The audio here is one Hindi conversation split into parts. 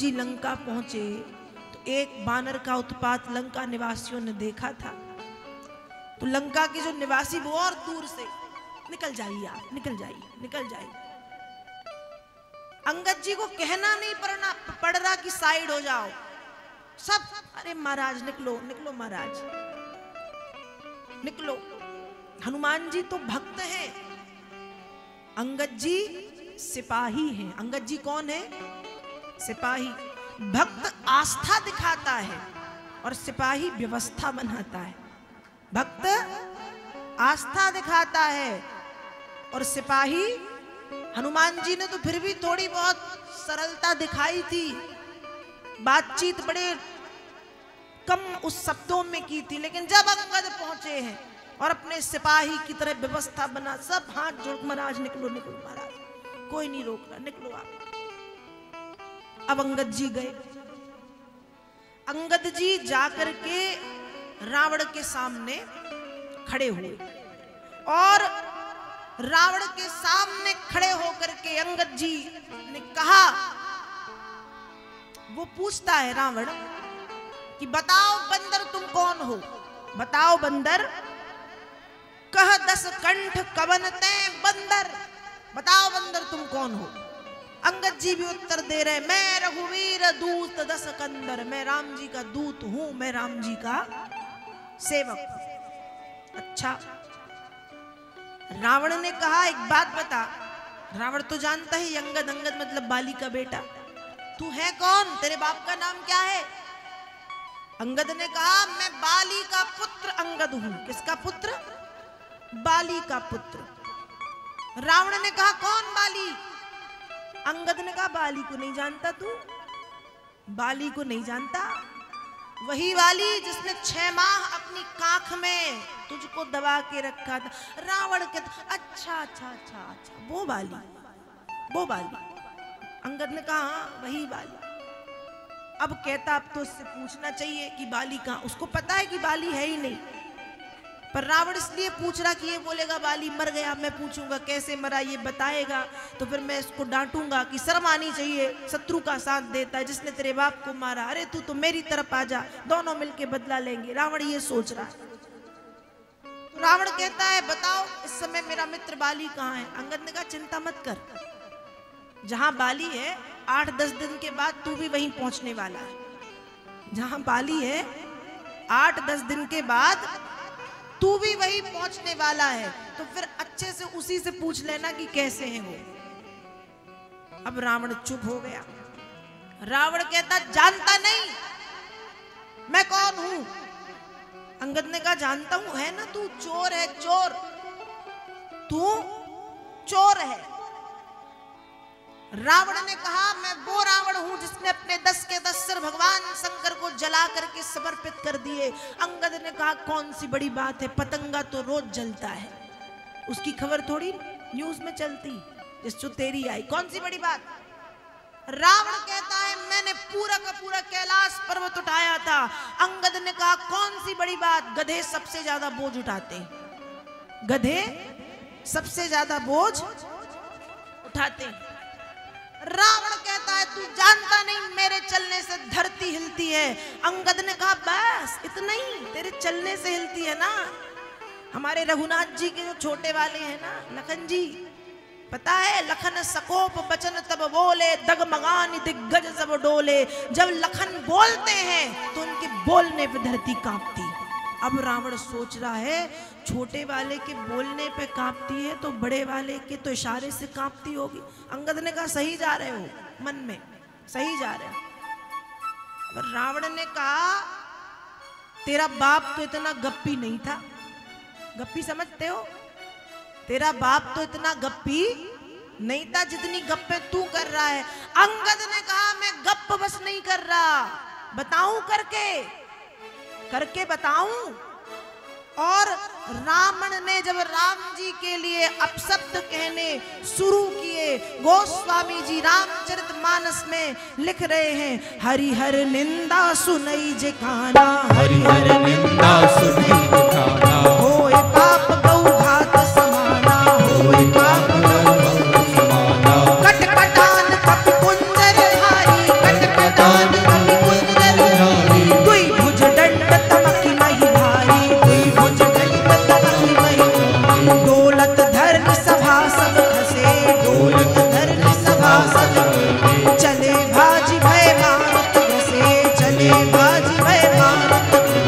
जी लंका पहुंचे तो एक बानर का उत्पात लंका निवासियों ने देखा था। तो लंका के जो निवासी वो और दूर से निकल जाइए आप, निकल जाइए, निकल जाइए। अंगद जी को कहना नहीं पड़ रहा कि साइड हो जाओ, सब अरे महाराज निकलो निकलो महाराज निकलो। हनुमान जी तो भक्त हैं, अंगद जी सिपाही हैं। अंगद जी कौन है? सिपाही। भक्त आस्था दिखाता है और सिपाही व्यवस्था बनाता है। भक्त आस्था दिखाता है और सिपाही, हनुमान जी ने तो फिर भी थोड़ी बहुत सरलता दिखाई थी, बातचीत बड़े कम उस शब्दों में की थी, लेकिन जब अंगद पहुंचे हैं और अपने सिपाही की तरह व्यवस्था बना, सब हाथ जोड़ महाराज निकलो निकलो महाराज, कोई नहीं रोक रहा, निकलो आप। अब अंगद जी गए। अंगद जी जाकर के रावण के सामने खड़े हुए और रावण के सामने खड़े होकर के अंगद जी ने कहा, वो पूछता है रावण कि बताओ बंदर तुम कौन हो, बताओ बंदर, कह दस कंठ कवन ते बंदर, बताओ बंदर तुम कौन हो। अंगद जी भी उत्तर दे रहे, मैं रघुवीर दूत दस कंदर, मैं राम जी का दूत हूं, मैं राम जी का सेवक। अच्छा, रावण ने कहा एक बात बता, रावण तो जानता है अंगद, अंगद मतलब बाली का बेटा, तू है कौन, तेरे बाप का नाम क्या है? अंगद ने कहा मैं बाली का पुत्र अंगद हूं। किसका पुत्र? बाली का पुत्र। रावण ने कहा कौन बाली? अंगद ने कहा बाली को नहीं जानता तू, बाली को नहीं जानता, वही वाली जिसने 6 माह अपनी काख में तुझको दबा के रखा था। रावण के अच्छा अच्छा अच्छा अच्छा वो बाली, वो बाली। अंगद ने कहा हाँ वही बाली। अब कहता अब तो उससे पूछना चाहिए कि बाली कहाँ, उसको पता है कि बाली है ही नहीं, पर रावण इसलिए पूछ रहा कि ये बोलेगा बाली मर गया, मैं पूछूंगा कैसे मरा, ये बताएगा तो फिर मैं इसको डांटूंगा कि शर्म आनी चाहिए, शत्रु का साथ देता है जिसने तेरे बाप को मारा, अरे तू तो मेरी तरफ आ जा, दोनों मिलके बदला लेंगे। रावण ये सोच रहा है। तो रावण कहता है बताओ इस समय मेरा मित्र बाली कहाँ है? अंगद ने कहा चिंता मत कर, जहां बाली है 8-10 दिन के बाद तू भी वहीं पहुंचने वाला है। जहां बाली है 8-10 दिन के बाद तू भी वहीं पहुंचने वाला है, तो फिर अच्छे से उसी से पूछ लेना कि कैसे है वो। अब रावण चुप हो गया। रावण कहता जानता नहीं मैं कौन हूं? अंगद ने कहा जानता हूं, है ना तू चोर है, चोर, तू चोर है। रावण ने कहा मैं वो रावण हूं जिसने अपने 10 के 10 सिर भगवान शंकर को जला करके समर्पित कर दिए। अंगद ने कहा कौन सी बड़ी बात है, पतंगा तो रोज जलता है, उसकी खबर थोड़ी न्यूज में चलती जिसको तेरी आई, कौन सी बड़ी बात? रावण कहता है मैंने पूरा का पूरा कैलाश पर्वत उठाया था। अंगद ने कहा कौन सी बड़ी बात? गधे सबसे ज्यादा बोझ उठाते हैं, गधे सबसे ज्यादा बोझ उठाते हैं। रावण कहता है तू जानता नहीं मेरे चलने से धरती हिलती है। अंगद ने कहा बस इतना ही, तेरे चलने से हिलती है ना। हमारे रघुनाथ जी के जो छोटे वाले हैं ना लखन जी, पता है लखन सकोप बचन तब बोले, डगमगान दिग्गज सब डोले। जब लखन बोलते हैं तो उनके बोलने पे धरती कांपती। अब रावण सोच रहा है छोटे वाले के बोलने पे कांपती है तो बड़े वाले के तो इशारे से कांपती होगी। अंगद ने कहा सही जा रहे हो, मन में सही जा रहे हो। रावण ने कहा तेरा बाप तो इतना गप्पी नहीं था, गप्पी समझते हो, तेरा बाप तो इतना गप्पी नहीं था जितनी गप्पे तू कर रहा है। अंगद ने कहा मैं गप बस नहीं कर रहा, बताऊं करके, करके बताऊं। और रावण ने जब राम जी के लिए अपशब्द कहने शुरू किए, गोस्वामी जी रामचरितमानस में लिख रहे हैं हरिहर निंदा सुनई जे काना, हरिहर निंदा सुनई जे काना, होए पाप गौ घात समाना, होए पाप गौ घात समाना, कटकटान कप कुंजर धारी, कटकटान वरदान मुकुंद धारी, दुई भुज दंड तमकी मही भारी, दुई भुज दंड तमकी मही भारी, दौलत धर्म सभा सब खसे, दौलत धर्म सभा सब खसे, चले भाजी भय मारुत घसे, चले भाजी भय मारुत घसे,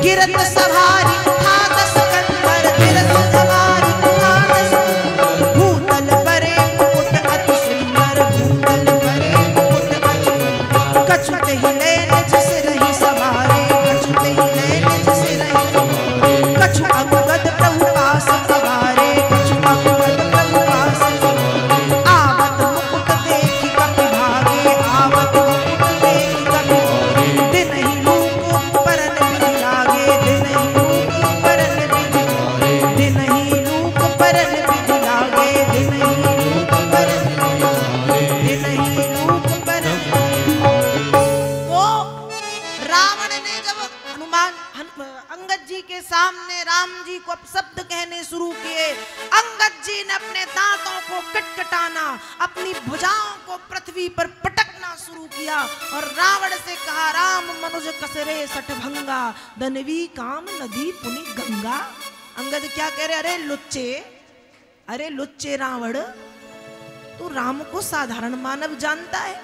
गिरत सवारी हाथ सिकंदर, गिरत सवारी हाथ सिकंदर, भूतल परे मुकुट अति सुंदर, भूतल परे मुकुट अति सुंदर, कछुत ही लेन जिस रही सवारे, कछुत ही लेन जिस रही सवारे, कछु अंगद प्रभु पास सवारे, कछु अंगद प्रभु पास सवारे, आवत मुकुट देखी कपि भागे, आवत मुकुट देखी कपि भागे, दिन ही लूक परन विधि लागे, दिन ही लूक परन विधि लागे, दिन ही लूक परन विधि लागे, दिन ही लूक परन विधि लागे, दिन ही लूक परन। तो रावण ने जब अंगद जी के सामने राम जी को अपशब्द कहने शुरू किए, अंगद जी ने अपने दांतों को कटकटाना, अपनी भुजाओं को पृथ्वी पर पटकना शुरू किया और रावण से कहा, राम मनुज कसरे सठभंगा, दनवी काम नदी पुनि गंगा। अंगद क्या कह रहे, अरे लुच्चे रावण, तू राम को साधारण मानव जानता है?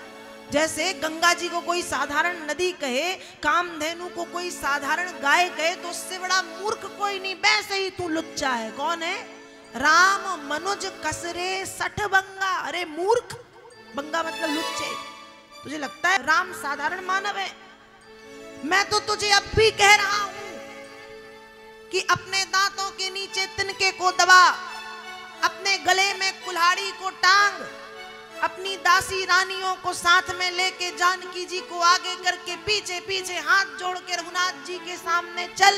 जैसे गंगा जी को कोई साधारण नदी कहे, कामधेनु को कोई साधारण गाय कहे, तो उससे बड़ा मूर्ख कोई नहीं, वैसे ही तू लुच्चा है। कौन है? राम मनुज कसरे सठभंगा। अरे मूर्ख, बंगा मतलब लुच्चे। तुझे लगता है राम साधारण मानव है? मैं तो तुझे अब भी कह रहा हूं कि अपने दांतों के नीचे तिनके को दबा, अपने गले में कुल्हाड़ी को टांग, अपनी दासी रानियों को साथ में लेके जानकी जी को आगे करके पीछे पीछे हाथ जोड़ के रघुनाथ जी के सामने चल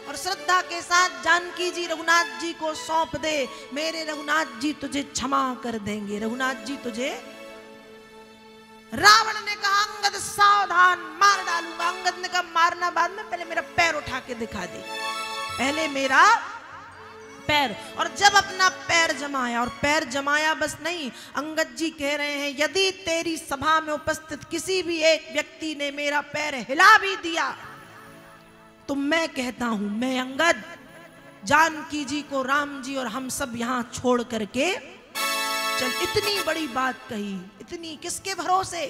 और श्रद्धा के साथ जानकी जी रघुनाथ जी को सौंप दे। मेरे रघुनाथ जी तुझे क्षमा कर देंगे, रघुनाथ जी तुझे। रावण ने कहा, अंगद सावधान, मार डालूंगा। अंगद ने कहा, मारना बाद में, पहले मेरा पैर उठा के दिखा दे, पहले मेरा पैर। और जब अपना पैर जमाया, और पैर जमाया बस नहीं, अंगद जी कह रहे हैं, यदि तेरी सभा में उपस्थित किसी भी एक व्यक्ति ने मेरा पैर हिला भी दिया तो मैं कहता हूं, मैं अंगद जानकी जी को, राम जी और हम सब यहां छोड़ करके चल। इतनी बड़ी बात कही, इतनी किसके भरोसे?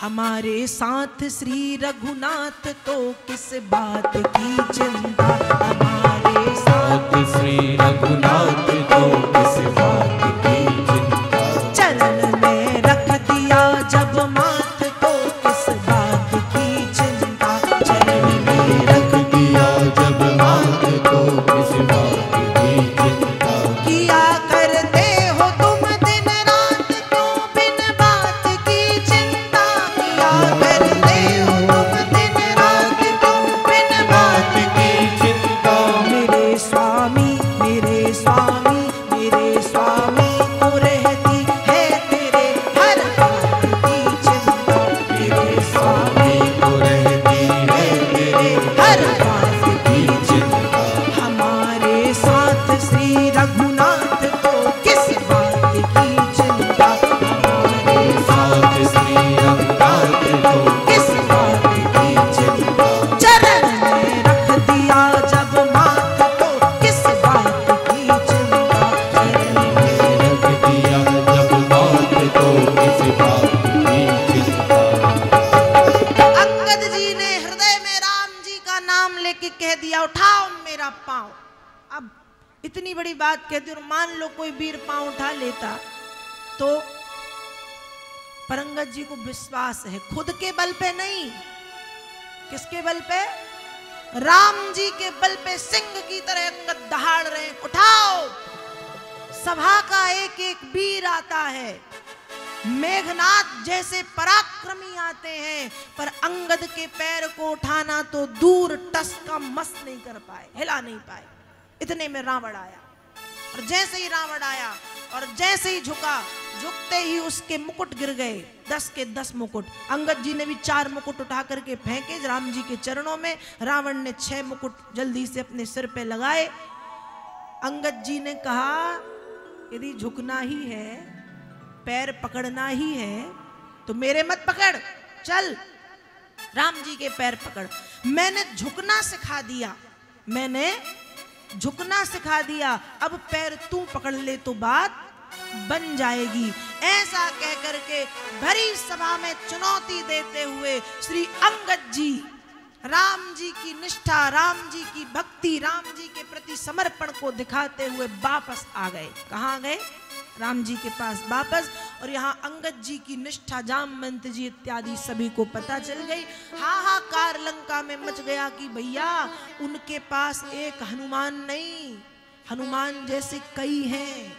हमारे साथ श्री रघुनाथ, तो किस बात की चिंता, हमारे साथ श्री रघुनाथ, तो किस बात की चिंता, चरण में रख दिया जब माथ, तो किस बात की चिंता, चरण में रख दिया जब माथ, तो किस बात की चिंता, किया करते हो तुम दिन रात, क्यों बिन बात की चिंता, किया करते हो तुम दिन रात, क्यों बिन बात की चिंता, मेरे स्वामी, मेरे स्वामी, मेरे स्वामी को रहती है तेरे हर बात की चिंता, मेरे स्वामी को रहती है तेरे हर बात की चिंता, हमारे साथ श्री रघुनाथ, तो किस बात की चिंता, हमारे साथ श्री रघुनाथ, तो किस बात की चिंता, चरण में रख दिया जब माथ, तो किस बात की चिंता, चरण में रख दिया जब माथ, तो किस बात की चिंता। अंगद जी ने हृदय में राम जी का नाम लेके कह दिया, उठाओ मेरा पांव। अब इतनी बड़ी बात कहती, और मान लो कोई वीर पांव उठा लेता तो, पर अंगद जी को विश्वास है खुद के बल पे नहीं, किसके बल पे? राम जी के बल पे सिंह की तरह अंगद दहाड़ रहे। उठाओ, सभा का एक एक वीर आता है, मेघनाथ जैसे पराक्रमी आते हैं, पर अंगद के पैर को उठाना तो दूर टस का मस नहीं कर पाए, हिला नहीं पाए। इतने में रावण आया, और जैसे ही रावण आया और जैसे ही झुका, झुकते ही उसके मुकुट गिर गए, 10 के 10 मुकुट। अंगद जी ने भी 4 मुकुट उठा करके फेंके राम जी के चरणों में। रावण ने 6 मुकुट जल्दी से अपने सिर पे लगाए। अंगद जी ने कहा, यदि झुकना ही है, पैर पकड़ना ही है, तो मेरे मत पकड़, चल। राम जी के पैर पकड़। मैंने झुकना सिखा दिया, मैंने झुकना सिखा दिया, अब पैर तू पकड़ ले तो बात बन जाएगी। ऐसा कह करके भरी सभा में चुनौती देते हुए श्री अंगद जी राम जी की निष्ठा, राम जी की भक्ति, राम जी के प्रति समर्पण को दिखाते हुए वापस आ गए। कहाँ गए? राम जी के पास वापस। और यहाँ अंगद जी की निष्ठा जामवंत जी इत्यादि सभी को पता चल गई। हाहाकार लंका में मच गया कि भैया उनके पास एक हनुमान नहीं, हनुमान जैसे कई हैं।